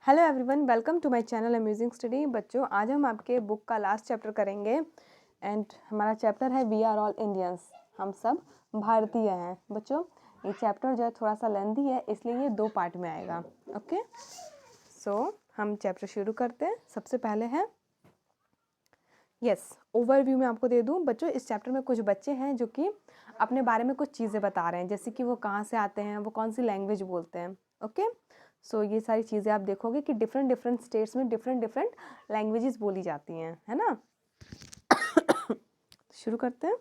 Hello everyone, welcome to my channel amusing study. बच्चों, आज हम आपके बुक का लास्ट चैप्टर करेंगे एंड हमारा चैप्टर है वी आर ऑल इंडियंस। हम सब भारतीय हैं। बच्चों, ये चैप्टर जो है थोड़ा सा लेंथी है, इसलिए ये 2 पार्ट में आएगा। ओके, सो हम चैप्टर शुरू करते हैं। सबसे पहले है ओवरव्यू में आपको दे दूं। बच्चों, इस चैप्टर में कुछ बच्चे हैं जो कि अपने बारे में कुछ चीज़ें बता रहे हैं, जैसे कि वो कहाँ से आते हैं, वो कौन सी लैंग्वेज बोलते हैं। ओके, सो ये सारी चीज़ें आप देखोगे कि डिफरेंट डिफरेंट स्टेट्स में डिफरेंट डिफरेंट लैंग्वेजेस बोली जाती हैं, है ना। शुरू करते हैं।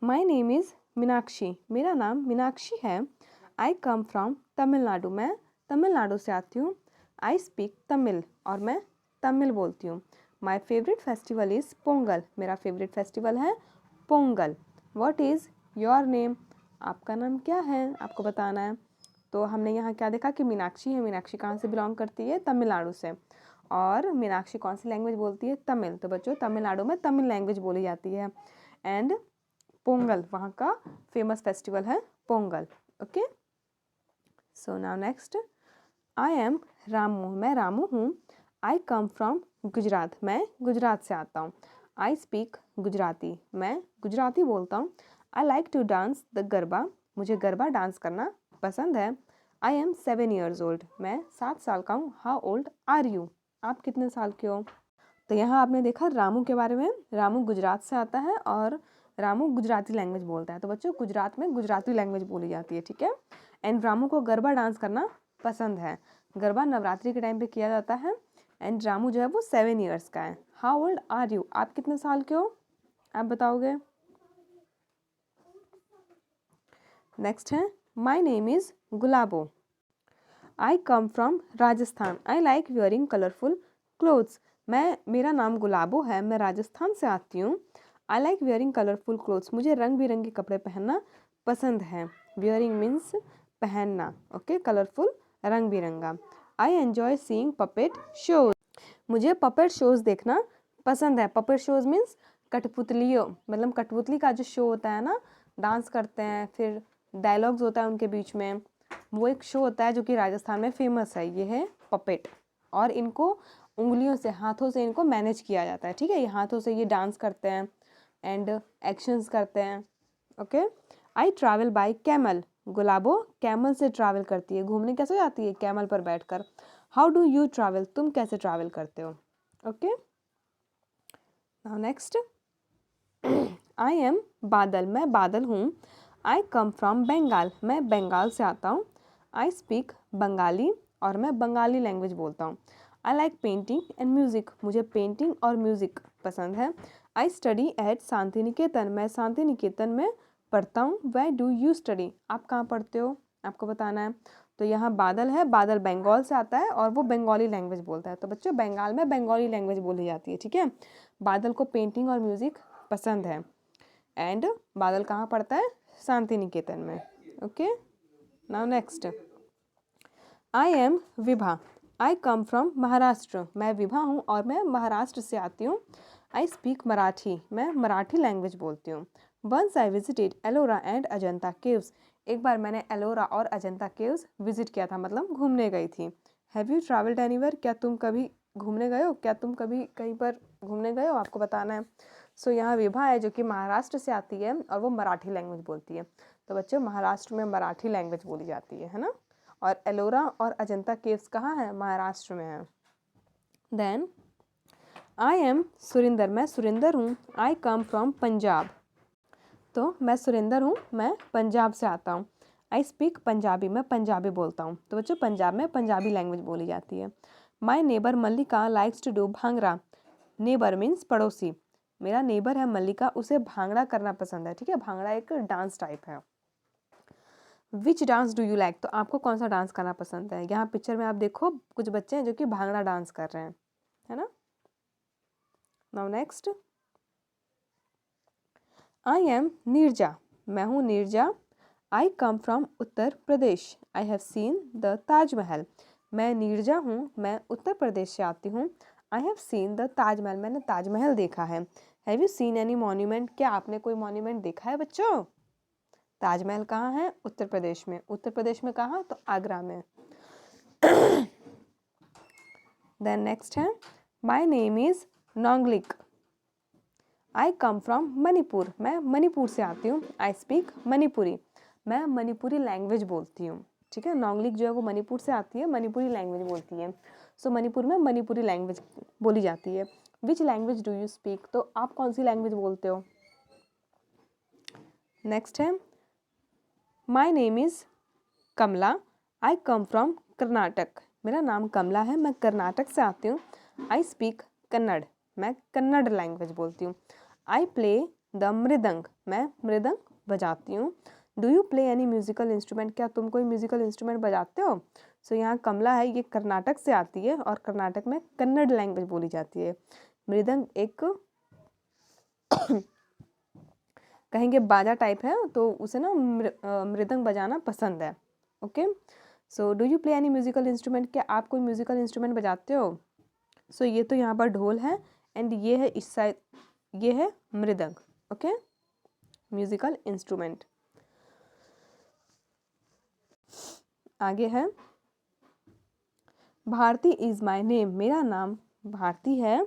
माई नेम इज़ मीनाक्षी। मेरा नाम मीनाक्षी है। आई कम फ्रॉम तमिलनाडु। मैं तमिलनाडु से आती हूँ। आई स्पीक तमिल, और मैं तमिल बोलती हूँ। My favourite festival is Pongal. मेरा फेवरेट फेस्टिवल है Pongal. What is your name. आपका नाम क्या है, आपको बताना है। तो हमने यहाँ क्या देखा कि मीनाक्षी है। मीनाक्षी कहाँ से बिलोंग करती है, तमिलनाडु से। और मीनाक्षी कौन सी लैंग्वेज बोलती है, तमिल। तो बच्चों, तमिलनाडु में तमिल लैंग्वेज बोली जाती है। एंड पोंगल वहाँ का फेमस फेस्टिवल है Pongal. Okay, so now next. I am Ramu. मैं रामू हूँ। I come from Gujarat. मैं गुजरात से आता हूँ। I speak Gujarati. मैं गुजराती बोलता हूँ। I like to dance the garba. मुझे गरबा डांस करना पसंद है। I am 7 years old। मैं 7 साल का हूँ। How old are you. आप कितने साल के हो। तो यहाँ आपने देखा रामू के बारे में। रामू गुजरात से आता है और रामू गुजराती लैंग्वेज बोलता है। तो बच्चों, गुजरात में गुजराती लैंग्वेज बोली जाती है, ठीक है। एंड रामू को गरबा डांस करना पसंद है। गरबा नवरात्रि के टाइम पे किया जाता है। एंड रामू जो है वो 7 years का है। How old are you. आप कितने साल के हो, आप बताओगे। नेक्स्ट है my name is Gulabo. I come from Rajasthan. I like wearing colourful clothes. मेरा नाम गुलाबो है। मैं राजस्थान से आती हूँ। I like wearing colourful clothes. मुझे रंग बिरंगे कपड़े पहनना पसंद है। वेयरिंग मीन्स पहनना। ओके, कलरफुल रंग बिरंगा। I enjoy seeing puppet shows. मुझे पपेट शोज देखना पसंद है। पपेट शोज मीन्स कठपुतलियों, मतलब कठपुतली का जो शो होता है ना, डांस करते हैं, फिर डायलॉग्स होता है उनके बीच में। वो एक शो होता है जो कि राजस्थान में फेमस है। ये है पपेट। और इनको उंगलियों से, हाथों से इनको मैनेज किया जाता है, ठीक है। ये हाथों से ये डांस करते हैं एंड एक्शंस करते हैं। Okay, I travel by camel. Gulabo camel से ट्रैवल करती है। घूमने कैसे जाती है, कैमल पर बैठकर। How do you travel. तुम कैसे ट्रैवल करते हो। Okay, now next. I M बादल। मैं बादल हूँ। I come from Bengal. मैं बंगाल से आता हूँ। आई स्पीक बंगाली, और मैं बंगाली लैंग्वेज बोलता हूँ। I like painting and music. मुझे पेंटिंग और म्यूज़िक पसंद है। I study at Shanti Niketan. मैं शांति निकेतन में पढ़ता हूँ। Where do you study. आप कहाँ पढ़ते हो, आपको बताना है। तो यहाँ बादल है। बादल बंगाल से आता है और वो बंगाली लैंग्वेज बोलता है। तो बच्चों, बंगाल में बंगाली लैंग्वेज बोली जाती है, ठीक है। बादल को पेंटिंग और म्यूज़िक पसंद है। एंड बादल कहाँ पढ़ता है, शांति निकेतन में। Okay, now next. I am Vibha. I come from Maharashtra. मैं विभा हूँ और मैं महाराष्ट्र से आती हूँ। I speak Marathi. मैं मराठी लैंग्वेज बोलती हूँ। Once I visited Ellora and Ajanta caves. एक बार मैंने एलोरा और अजंता केव्स विजिट किया था, मतलब घूमने गई थी। Have you travelled anywhere. क्या तुम कभी घूमने गए हो, क्या तुम कभी कहीं पर घूमने गए हो, आपको बताना है। सो यहाँ विभा है जो कि महाराष्ट्र से आती है और वो मराठी लैंग्वेज बोलती है। तो बच्चों, महाराष्ट्र में मराठी लैंग्वेज बोली जाती है ना। और एलोरा और अजंता केव्स कहाँ है, महाराष्ट्र में है। Then I am Surinder. मैं सुरिंदर हूँ। I come from Punjab. तो मैं सुरिंदर हूँ, मैं पंजाब से आता हूँ। I speak Punjabi. मैं पंजाबी बोलता हूँ। तो बच्चों, पंजाब में पंजाबी लैंग्वेज बोली जाती है। My neighbour Mallika likes to do bhangra. Neighbour means पड़ोसी। मेरा नेबर है मल्लिका, उसे भांगड़ा करना पसंद है, ठीक है। भांगड़ा एक डांस टाइप है। Which dance do you like. तो आपको कौन सा डांस करना पसंद है। यहाँ पिक्चर में आप देखो कुछ बच्चे हैं जो कि भांगड़ा डांस कर रहे हैं, है ना। Now next. I am Neerja. मैं हूँ Neerja. I come from Uttar Pradesh. I have seen the Taj Mahal. मैं नीरजा हूँ, मैं उत्तर प्रदेश से आती हूँ। I have seen the Taj Mahal. मैंने ताजमहल देखा है। Have you seen any monument. क्या आपने कोई मॉन्यूमेंट देखा है बच्चों। ताजमहल कहाँ है, उत्तर प्रदेश में। उत्तर प्रदेश में कहाँ, तो आगरा में। देन नेक्स्ट है my name is Nonglik, I come from Manipur, मैं मणिपुर से आती हूँ। आई स्पीक मणिपुरी, मैं मणिपुरी लैंग्वेज बोलती हूँ। ठीक है, नोंगलिक जो है वो मणिपुर से आती है, मणिपुरी लैंग्वेज बोलती है। सो मणिपुर में मणिपुरी लैंग्वेज बोली जाती है। Which language do you speak, तो आप कौन सी लैंग्वेज बोलते हो। नेक्स्ट है my name is Kamala, I come from Karnataka, मेरा नाम कमला है, मैं कर्नाटक से आती हूँ। आई स्पीक कन्नड़, मैं कन्नड़ लैंग्वेज बोलती हूँ। आई प्ले द मृदंग, मैं मृदंग बजाती हूँ। Do you play any musical instrument, क्या तुम कोई म्यूजिकल इंस्ट्रूमेंट बजाते हो। सो यहाँ कमला है, ये कर्नाटक से आती है और कर्नाटक में कन्नड़ लैंग्वेज बोली जाती है। मृदंग एक कहेंगे बाजा टाइप है, तो उसे ना मृदंग बजाना पसंद है। Okay, so do you play any musical instrument, क्या आप कोई म्यूजिकल इंस्ट्रूमेंट बजाते हो। सो ये तो यहाँ पर ढोल है एंड ये है इस साइड, ये है मृदंग। Okay, musical instrument. आगे है भारती इज़ माई नेम, मेरा नाम भारती है।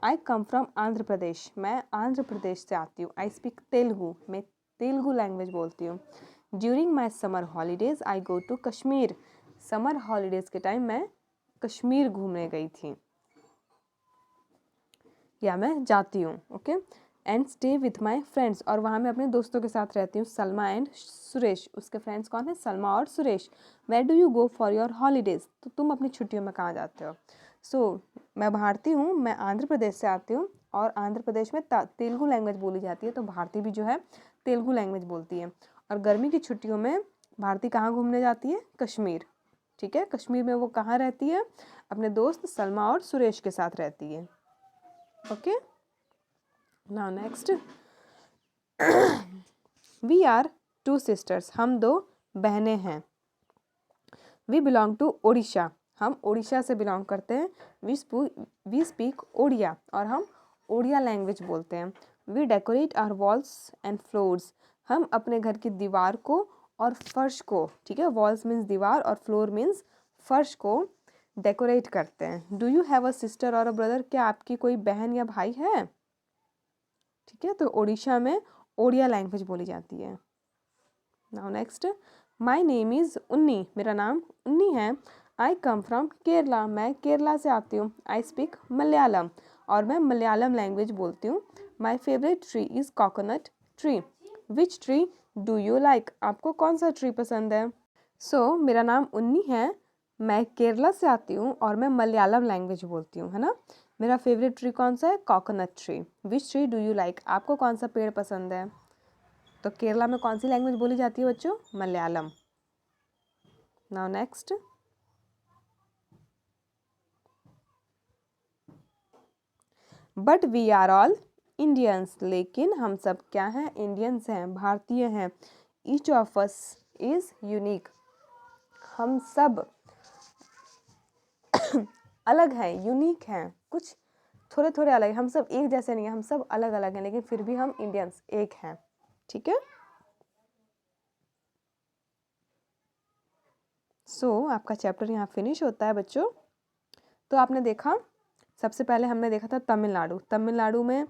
आई कम फ्रॉम आंध्र प्रदेश, मैं आंध्र प्रदेश से आती हूँ। आई स्पीक तेलुगु, मैं तेलुगु लैंग्वेज बोलती हूँ। During my summer holidays I go to Kashmir, summer holidays के टाइम मैं कश्मीर घूमने गई थी या मैं जाती हूँ। Okay, and stay with my friends, और वहाँ मैं अपने दोस्तों के साथ रहती हूँ, सलमा एंड सुरेश। उसके फ्रेंड्स कौन है, सलमा और Suresh. Where do you go for your holidays, तो तुम अपनी छुट्टियों में कहाँ जाते हो। सो मैं भारती हूँ, मैं आंध्र प्रदेश से आती हूँ और आंध्र प्रदेश में तेलुगु लैंग्वेज बोली जाती है, तो भारती भी जो है तेलुगु लैंग्वेज बोलती है। और गर्मी की छुट्टियों में भारती कहाँ घूमने जाती है, कश्मीर। ठीक है, कश्मीर में वो कहाँ रहती है, अपने दोस्त सलमा और सुरेश के साथ रहती है। Okay, now next we are two sisters, हम दो बहनें हैं। वी बिलोंग टू ओडिशा, हम ओडिशा से बिलोंग करते हैं। वी स्पीक ओडिया, और हम ओडिया लैंग्वेज बोलते हैं। We decorate our walls and floors, हम अपने घर की दीवार को और फर्श को, ठीक है, वॉल्स मीन्स दीवार और फ्लोर मीन्स फर्श को डेकोरेट करते हैं। Do you have a sister और अ ब्रदर, क्या आपकी कोई बहन या भाई है। ठीक है, तो ओडिशा में ओडिया लैंग्वेज बोली जाती है। Now next my name is उन्नी, मेरा नाम उन्नी है। आई कम फ्रॉम केरला, मैं केरला से आती हूँ। आई स्पीक मलयालम, और मैं मलयालम लैंग्वेज बोलती हूँ। My favourite tree is coconut tree. Which tree do you like, आपको कौन सा ट्री पसंद है। सो मेरा नाम उन्नी है, मैं केरला से आती हूँ और मैं मलयालम लैंग्वेज बोलती हूँ, है ना। मेरा फेवरेट ट्री कौन सा है, coconut tree. Which tree do you like, आपको कौन सा पेड़ पसंद है। तो केरला में कौन सी लैंग्वेज बोली जाती है बच्चों, Malayalam. Now next but we are all Indians, लेकिन हम सब क्या हैं, इंडियंस हैं, भारतीय हैं। Each of us is unique, हम सब अलग हैं, यूनिक हैं, कुछ थोड़े थोड़े अलग, हम सब एक जैसे नहीं हैं, हम सब अलग अलग हैं, लेकिन फिर भी हम इंडियंस एक हैं। ठीक है, सो आपका चैप्टर यहाँ फिनिश होता है बच्चों। तो आपने देखा, सबसे पहले हमने देखा था तमिलनाडु। तमिलनाडु में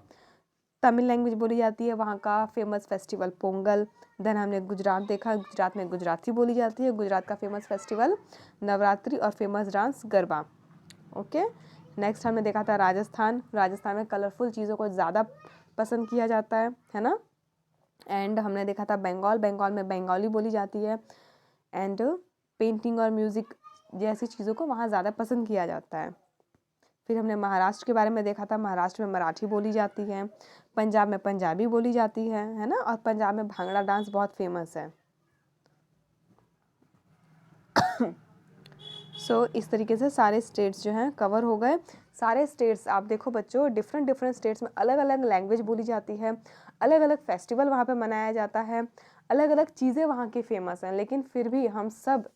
तमिल लैंग्वेज बोली जाती है, वहाँ का फेमस फेस्टिवल पोंगल। देन हमने गुजरात देखा, गुजरात में गुजराती बोली जाती है, गुजरात का फेमस फेस्टिवल नवरात्रि और famous dance garba. Okay, next हमने देखा था राजस्थान। राजस्थान में कलरफुल चीज़ों को ज़्यादा पसंद किया जाता है ना। एंड हमने देखा था बंगाल, बंगाल में बंगाली बोली जाती है। एंड पेंटिंग और म्यूज़िक जैसी चीज़ों को वहाँ ज़्यादा पसंद किया जाता है। फिर हमने महाराष्ट्र के बारे में देखा था, महाराष्ट्र में मराठी बोली जाती है, पंजाब में पंजाबी बोली जाती है ना। और पंजाब में भांगड़ा डांस बहुत फेमस है। सो इस तरीके से सारे स्टेट्स जो हैं कवर हो गए। सारे स्टेट्स आप देखो बच्चों, डिफरेंट डिफरेंट स्टेट्स में अलग अलग लैंग्वेज बोली जाती है, अलग अलग फेस्टिवल वहाँ पे मनाया जाता है, अलग अलग चीज़ें वहाँ की फेमस हैं, लेकिन फिर भी हम सब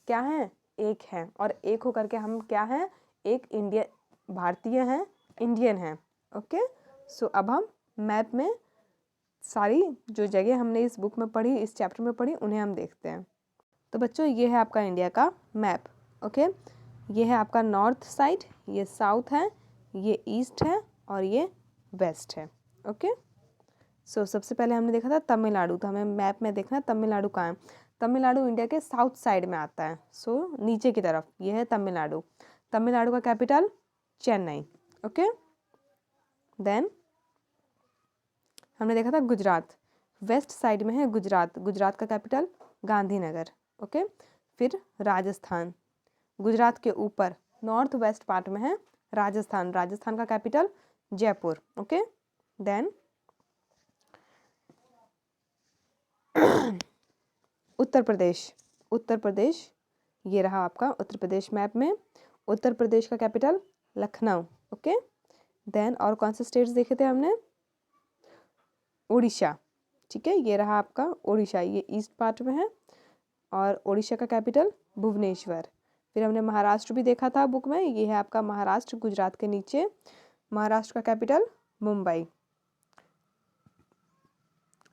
क्या हैं, एक हैं। और एक होकर के हम क्या हैं, एक इंडिया भारतीय हैं, इंडियन हैं। ओके, सो अब हम मैप में सारी जो जगह हमने इस बुक में पढ़ी, इस चैप्टर में पढ़ी, उन्हें हम देखते हैं। तो बच्चों ये है आपका इंडिया का मैप। ओके, ये है आपका नॉर्थ साइड, ये साउथ है, ये ईस्ट है और ये वेस्ट है। ओके, सो सबसे पहले हमने देखा था तमिलनाडु, तो हमें मैप में देखना है तमिलनाडु कहाँ है। तमिलनाडु इंडिया के साउथ साइड में आता है, सो नीचे की तरफ ये है तमिलनाडु। तमिलनाडु का कैपिटल चेन्नई। ओके, देन हमने देखा था गुजरात, वेस्ट साइड में है गुजरात, गुजरात का कैपिटल गांधीनगर। ओके, फिर राजस्थान, गुजरात के ऊपर नॉर्थ वेस्ट पार्ट में है राजस्थान, राजस्थान का capital Jaipur. Okay, then Uttar Pradesh, Uttar Pradesh ये रहा आपका उत्तर प्रदेश मैप में, उत्तर प्रदेश का कैपिटल लखनऊ। ओके, देन और कौन से स्टेट्स देखे थे हमने, उड़ीसा, ठीक है, ये रहा आपका उड़ीसा, ये ईस्ट पार्ट में है और उड़ीसा का कैपिटल भुवनेश्वर। फिर हमने महाराष्ट्र भी देखा था बुक में, ये है आपका महाराष्ट्र, गुजरात के नीचे, महाराष्ट्र का कैपिटल मुंबई।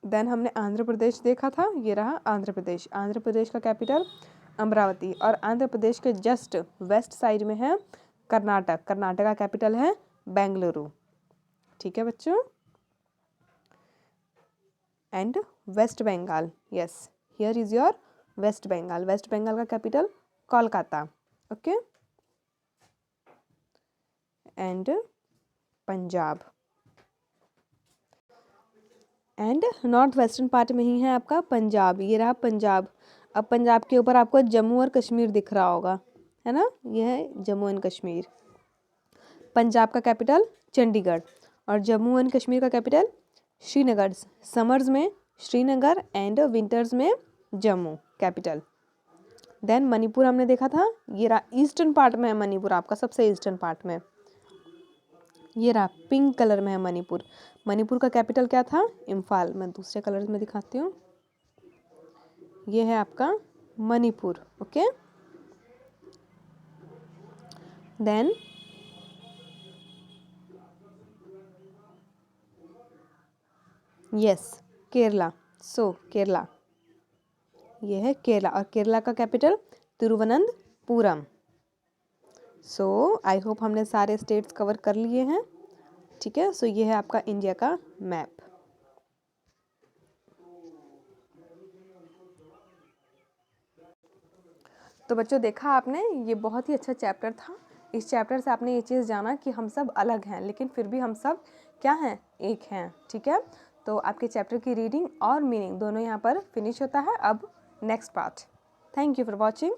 देन हमने आंध्र प्रदेश देखा था, ये रहा आंध्र प्रदेश, आंध्र प्रदेश का कैपिटल अमरावती। और आंध्र प्रदेश के जस्ट वेस्ट साइड में है कर्नाटक, कर्नाटक का कैपिटल है बेंगलुरु। ठीक है बच्चों, and West Bengal, yes here is your West Bengal, West Bengal का capital Kolkata. Okay, and Punjab, and north western part में ही है आपका पंजाब, ये रहा पंजाब। अब पंजाब के ऊपर आपको जम्मू और कश्मीर दिख रहा होगा, है ना, ये है जम्मू एंड कश्मीर। पंजाब का कैपिटल चंडीगढ़ और जम्मू एंड कश्मीर का कैपिटल श्रीनगर, समर्स में श्रीनगर एंड विंटर्स में जम्मू कैपिटल। देन मणिपुर हमने देखा था, ये रहा ईस्टर्न पार्ट में है मणिपुर आपका, सबसे ईस्टर्न पार्ट में, ये रहा पिंक कलर में है मणिपुर। मणिपुर का कैपिटल क्या था, इम्फाल। मैं दूसरे कलर में दिखाती हूँ, ये है आपका Manipur. Okay, then yes Kerala, so Kerala ये है केरला और केरला का capital Thiruvananthapuram. So I hope हमने सारे स्टेट्स कवर कर लिए हैं। ठीक है, सो ये है आपका इंडिया का मैप। तो बच्चों देखा आपने, ये बहुत ही अच्छा चैप्टर था। इस चैप्टर से आपने ये चीज़ जाना कि हम सब अलग हैं लेकिन फिर भी हम सब क्या हैं, एक हैं। ठीक है, तो आपके चैप्टर की रीडिंग और मीनिंग दोनों यहाँ पर फिनिश होता है। अब next part. Thank you for watching.